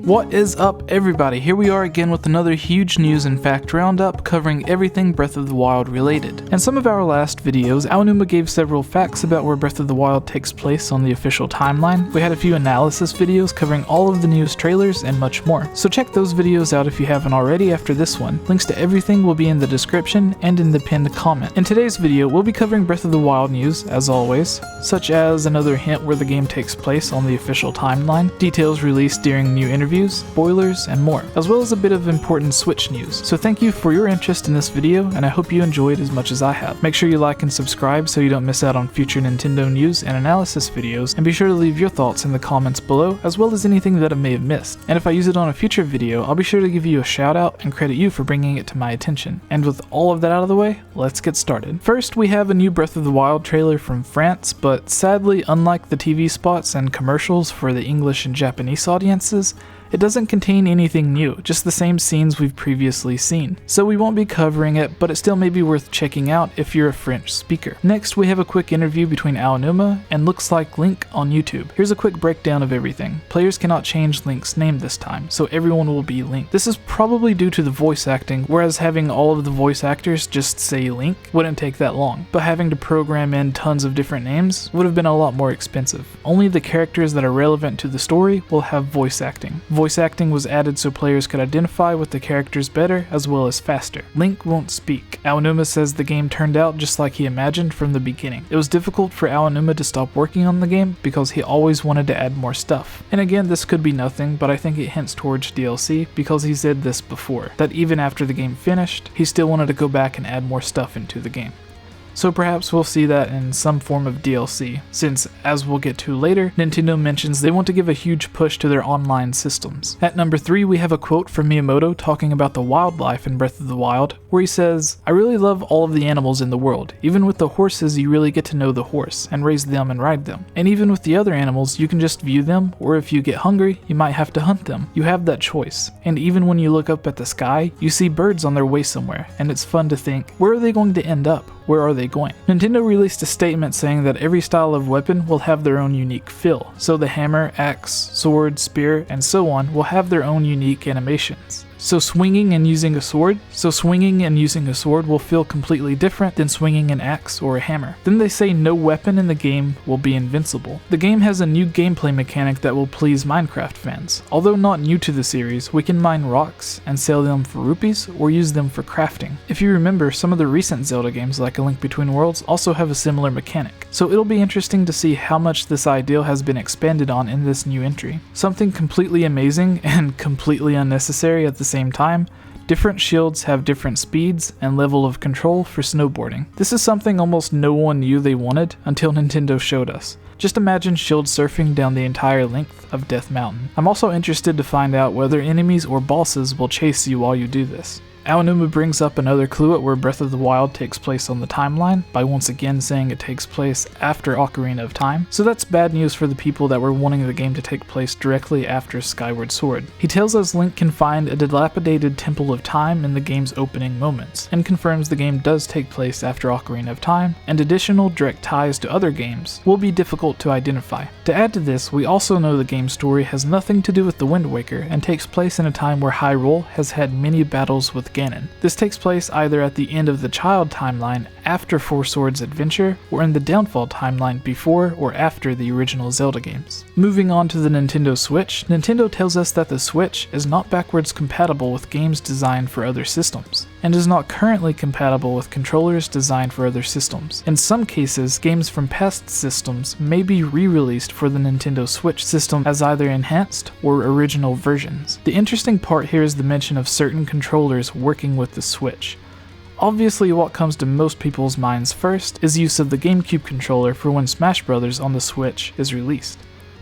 What is up, everybody? Here we are again with another huge news and fact roundup covering everything Breath of the Wild related. In some of our last videos, Aonuma gave several facts about where Breath of the Wild takes place on the official timeline. We had a few analysis videos covering all of the news trailers and much more. So check those videos out if you haven't already after this one. Links to everything will be in the description and in the pinned comment. In today's video, we'll be covering Breath of the Wild news, as always, such as another hint where the game takes place on the official timeline, details released during new interviews, spoilers, and more, as well as a bit of important Switch news. So thank you for your interest in this video, and I hope you enjoyed as much as I have. Make sure you like and subscribe so you don't miss out on future Nintendo news and analysis videos, and be sure to leave your thoughts in the comments below, as well as anything that I may have missed. And if I use it on a future video, I'll be sure to give you a shout out and credit you for bringing it to my attention. And with all of that out of the way, let's get started. First, we have a new Breath of the Wild trailer from France, but sadly, unlike the TV spots and commercials for the English and Japanese audiences, it doesn't contain anything new, just the same scenes we've previously seen. So we won't be covering it, but it still may be worth checking out if you're a French speaker. Next, we have a quick interview between Aonuma and Looks Like Link on YouTube. Here's a quick breakdown of everything. Players cannot change Link's name this time, so everyone will be Link. This is probably due to the voice acting, whereas having all of the voice actors just say Link wouldn't take that long, but having to program in tons of different names would have been a lot more expensive. Only the characters that are relevant to the story will have voice acting. Voice acting was added so players could identify with the characters better as well as faster. Link won't speak. Aonuma says the game turned out just like he imagined from the beginning. It was difficult for Aonuma to stop working on the game because he always wanted to add more stuff. And again, this could be nothing, but I think it hints towards DLC because he said this before, that even after the game finished, he still wanted to go back and add more stuff into the game. So perhaps we'll see that in some form of DLC, since, as we'll get to later, Nintendo mentions they want to give a huge push to their online systems. At number 3, we have a quote from Miyamoto talking about the wildlife in Breath of the Wild, where he says, "I really love all of the animals in the world. Even with the horses, you really get to know the horse, and raise them and ride them. And even with the other animals, you can just view them, or if you get hungry, you might have to hunt them. You have that choice. And even when you look up at the sky, you see birds on their way somewhere, and it's fun to think, where are they going to end up? Where are they going?" Nintendo released a statement saying that every style of weapon will have their own unique feel, so the hammer, axe, sword, spear, and so on will have their own unique animations. So swinging and using a sword will feel completely different than swinging an axe or a hammer. Then they say no weapon in the game will be invincible. The game has a new gameplay mechanic that will please Minecraft fans. Although not new to the series, we can mine rocks and sell them for rupees or use them for crafting. If you remember, some of the recent Zelda games like A Link Between Worlds also have a similar mechanic. So it'll be interesting to see how much this ideal has been expanded on in this new entry. Something completely amazing and completely unnecessary at the same time, different shields have different speeds and level of control for snowboarding. This is something almost no one knew they wanted until Nintendo showed us. Just imagine shield surfing down the entire length of Death Mountain. I'm also interested to find out whether enemies or bosses will chase you while you do this. Aonuma brings up another clue at where Breath of the Wild takes place on the timeline by once again saying it takes place after Ocarina of Time, so that's bad news for the people that were wanting the game to take place directly after Skyward Sword. He tells us Link can find a dilapidated Temple of Time in the game's opening moments, and confirms the game does take place after Ocarina of Time, and additional direct ties to other games will be difficult to identify. To add to this, we also know the game's story has nothing to do with the Wind Waker and takes place in a time where Hyrule has had many battles with Ganon. This takes place either at the end of the Child timeline after Four Swords Adventure, or in the Downfall timeline before or after the original Zelda games. Moving on to the Nintendo Switch, Nintendo tells us that the Switch is not backwards compatible with games designed for other systems, and is not currently compatible with controllers designed for other systems. In some cases, games from past systems may be re-released for the Nintendo Switch system as either enhanced or original versions. The interesting part here is the mention of certain controllers working with the Switch. Obviously, what comes to most people's minds first is use of the GameCube controller for when Smash Bros. On the Switch is released.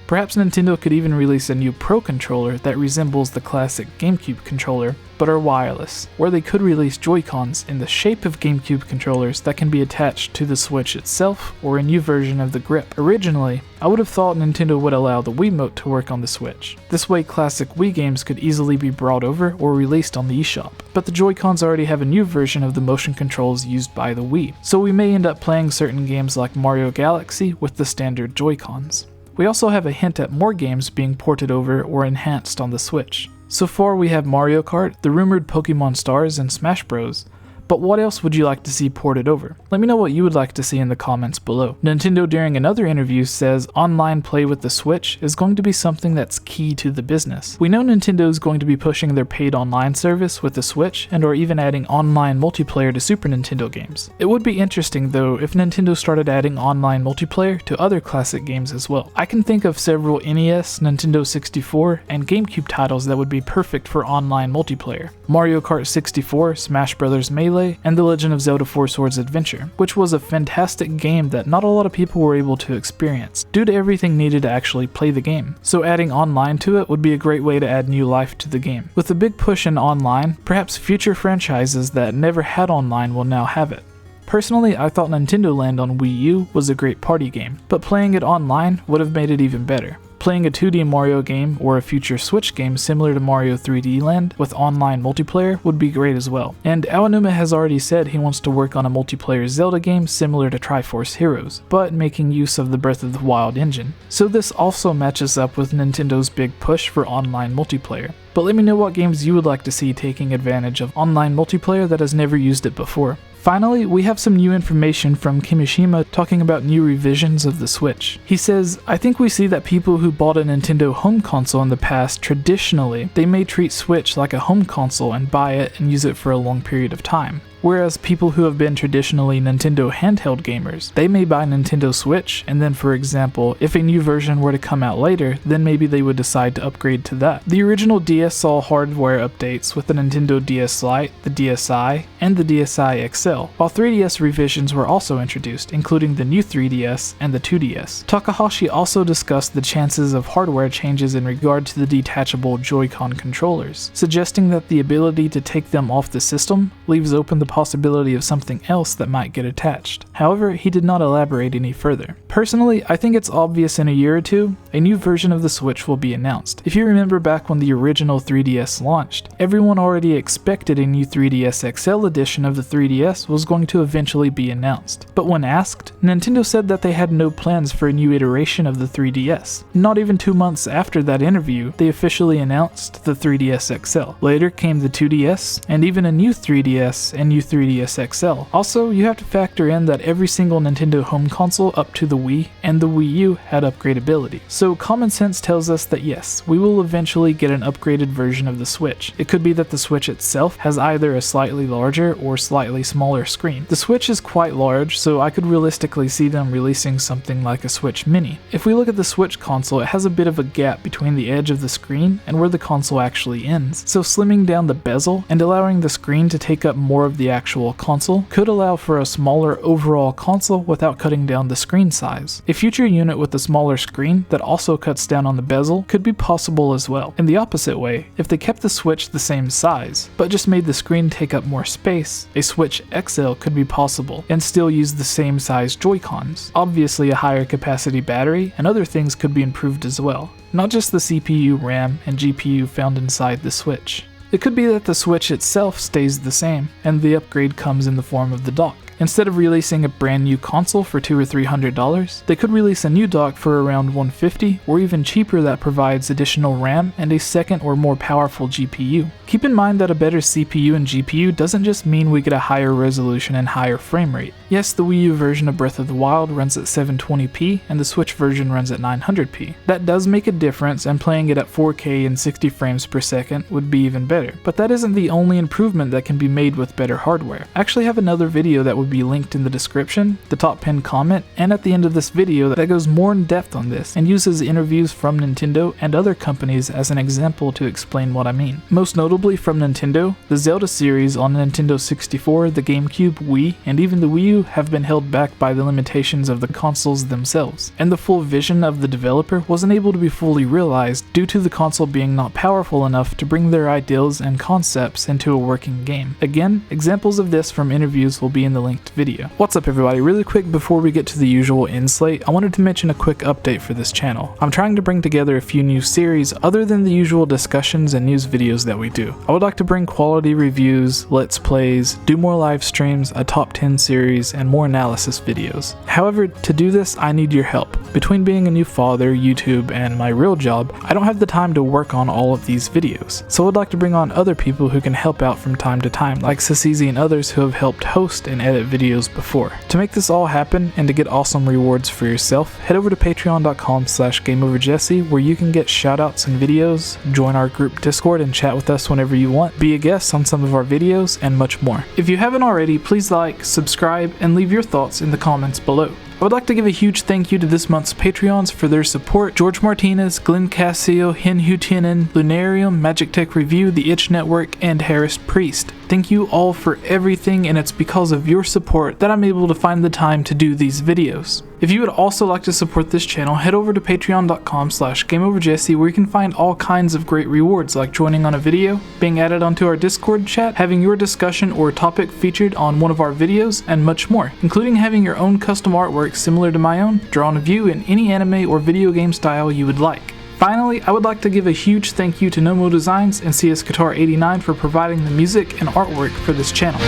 Perhaps Nintendo could even release a new Pro controller that resembles the classic GameCube controller, but are wireless, or they could release Joy-Cons in the shape of GameCube controllers that can be attached to the Switch itself, or a new version of the grip. Originally, I would have thought Nintendo would allow the Wiimote to work on the Switch. This way classic Wii games could easily be brought over or released on the eShop. But the Joy-Cons already have a new version of the motion controls used by the Wii, so we may end up playing certain games like Mario Galaxy with the standard Joy-Cons. We also have a hint at more games being ported over or enhanced on the Switch. So far we have Mario Kart, the rumored Pokemon Stars, and Smash Bros. But what else would you like to see ported over? Let me know what you would like to see in the comments below. Nintendo during another interview says online play with the Switch is going to be something that's key to the business. We know Nintendo is going to be pushing their paid online service with the Switch and or even adding online multiplayer to Super Nintendo games. It would be interesting though if Nintendo started adding online multiplayer to other classic games as well. I can think of several NES, Nintendo 64, and GameCube titles that would be perfect for online multiplayer. Mario Kart 64, Smash Bros. Melee, and The Legend of Zelda 4 Swords Adventure, which was a fantastic game that not a lot of people were able to experience, due to everything needed to actually play the game. So adding online to it would be a great way to add new life to the game. With the big push in online, perhaps future franchises that never had online will now have it. Personally, I thought Nintendo Land on Wii U was a great party game, but playing it online would have made it even better. Playing a 2D Mario game or a future Switch game similar to Mario 3D Land with online multiplayer would be great as well. And Aonuma has already said he wants to work on a multiplayer Zelda game similar to Triforce Heroes, but making use of the Breath of the Wild engine. So this also matches up with Nintendo's big push for online multiplayer. But let me know what games you would like to see taking advantage of online multiplayer that has never used it before. Finally, we have some new information from Kimishima talking about new revisions of the Switch. He says, I think we see that people who bought a Nintendo home console in the past, traditionally, they may treat Switch like a home console and buy it and use it for a long period of time. Whereas people who have been traditionally Nintendo handheld gamers, they may buy Nintendo Switch, and then for example, if a new version were to come out later, then maybe they would decide to upgrade to that. The original DS saw hardware updates with the Nintendo DS Lite, the DSi, and the DSi XL, while 3DS revisions were also introduced, including the new 3DS and the 2DS. Takahashi also discussed the chances of hardware changes in regard to the detachable Joy-Con controllers, suggesting that the ability to take them off the system leaves open the possibility of something else that might get attached. However, he did not elaborate any further. Personally, I think it's obvious in a year or two, a new version of the Switch will be announced. If you remember back when the original 3DS launched, everyone already expected a new 3DS XL edition of the 3DS was going to eventually be announced. But when asked, Nintendo said that they had no plans for a new iteration of the 3DS. Not even 2 months after that interview, they officially announced the 3DS XL. Later came the 2DS, and even a new 3DS and new 3DS XL. Also, you have to factor in that every single Nintendo home console up to the Wii and the Wii U had upgradability. So common sense tells us that yes, we will eventually get an upgraded version of the Switch. It could be that the Switch itself has either a slightly larger or slightly smaller screen. The Switch is quite large, so I could realistically see them releasing something like a Switch Mini. If we look at the Switch console, it has a bit of a gap between the edge of the screen and where the console actually ends. So slimming down the bezel and allowing the screen to take up more of the actual console could allow for a smaller overall console without cutting down the screen size. A future unit with a smaller screen that also cuts down on the bezel could be possible as well. In the opposite way, if they kept the Switch the same size, but just made the screen take up more space, a Switch XL could be possible and still use the same size Joy-Cons. Obviously a higher capacity battery and other things could be improved as well, not just the CPU, RAM, and GPU found inside the Switch. It could be that the Switch itself stays the same, and the upgrade comes in the form of the dock. Instead of releasing a brand new console for $200 or $300, they could release a new dock for around $150 or even cheaper that provides additional RAM and a second or more powerful GPU. Keep in mind that a better CPU and GPU doesn't just mean we get a higher resolution and higher frame rate. Yes, the Wii U version of Breath of the Wild runs at 720p and the Switch version runs at 900p. That does make a difference, and playing it at 4K and 60 frames per second would be even better. But that isn't the only improvement that can be made with better hardware. I actually have another video that would be linked in the description, the top pinned comment, and at the end of this video that goes more in depth on this and uses interviews from Nintendo and other companies as an example to explain what I mean. Most notably from Nintendo, the Zelda series on Nintendo 64, the GameCube, Wii, and even the Wii U have been held back by the limitations of the consoles themselves, and the full vision of the developer wasn't able to be fully realized due to the console being not powerful enough to bring their ideals and concepts into a working game. Again, examples of this from interviews will be in the link linked video. What's up everybody, really quick before we get to the usual end slate, I wanted to mention a quick update for this channel. I'm trying to bring together a few new series other than the usual discussions and news videos that we do. I would like to bring quality reviews, let's plays, do more live streams, a top 10 series, and more analysis videos. However, to do this I need your help. Between being a new father, YouTube, and my real job, I don't have the time to work on all of these videos. So I'd like to bring on other people who can help out from time to time, like Sasizi and others who have helped host and edit videos before. To make this all happen and to get awesome rewards for yourself, head over to patreon.com/gameoverjesse where you can get shoutouts and videos, join our group Discord and chat with us whenever you want, be a guest on some of our videos, and much more. If you haven't already, please like, subscribe, and leave your thoughts in the comments below. I would like to give a huge thank you to this month's Patreons for their support: George Martinez, Glenn Cassio, Hen Hutinen, Lunarium, Magic Tech Review, The Itch Network, and Harris Priest. Thank you all for everything, and it's because of your support that I'm able to find the time to do these videos. If you would also like to support this channel, head over to patreon.com/gameoverjesse where you can find all kinds of great rewards like joining on a video, being added onto our Discord chat, having your discussion or topic featured on one of our videos, and much more, including having your own custom artwork similar to my own, drawn of you in any anime or video game style you would like. Finally, I would like to give a huge thank you to Gnomo Designs and CS Guitar 89 for providing the music and artwork for this channel.